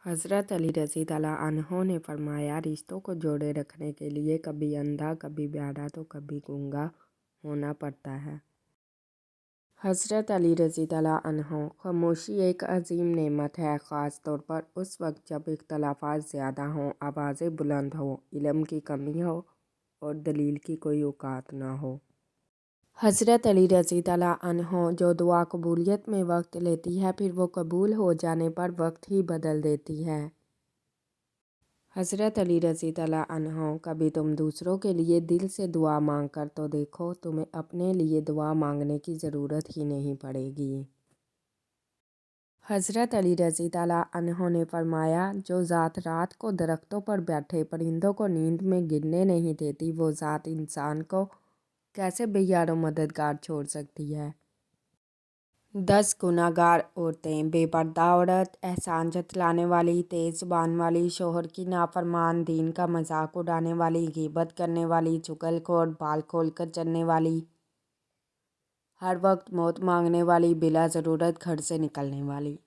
हज़रत अली रज़ी अल्लाह अन्हो ने फरमाया, रिश्तों को जोड़े रखने के लिए कभी अंधा, कभी बहरा तो कभी गूंगा होना पड़ता है। हज़रत अली रज़ी अल्लाह अन्हो, खामोशी एक अजीम नेमत है, ख़ास तौर पर उस वक्त जब इख्तलाफात ज़्यादा हों, आवाज़ें बुलंद हों, इल्म की कमी हो और दलील की कोई औकात ना हो। हज़रत अली रज़ी अल्लाह अन्हो जो दुआ कबूलियत में वक्त लेती है, फिर वो कबूल हो जाने पर वक्त ही बदल देती है। हज़रत अली रज़ी अल्लाह अन्हो, कभी तुम दूसरों के लिए दिल से दुआ मांग कर तो देखो, तुम्हें अपने लिए दुआ मांगने की ज़रूरत ही नहीं पड़ेगी। हज़रत अली रज़ी अल्लाह अन्हो ने फरमाया, जो ज़ात रात को दरख्तों पर बैठे परिंदों को नींद में गिरने नहीं देती, वो ज़ात इंसान को कैसे बेयारो मददगार छोड़ सकती है। 10 गुनाहगार औरतें। बेपर्दा औरत, एहसान जतलाने वाली, तेज़ ज़ुबान वाली, शोहर की नाफरमान, दीन का मजाक उड़ाने वाली, गीबत करने वाली, चुगलखोर, बाल खोल कर चलने वाली, हर वक्त मौत मांगने वाली, बिला ज़रूरत घर से निकलने वाली।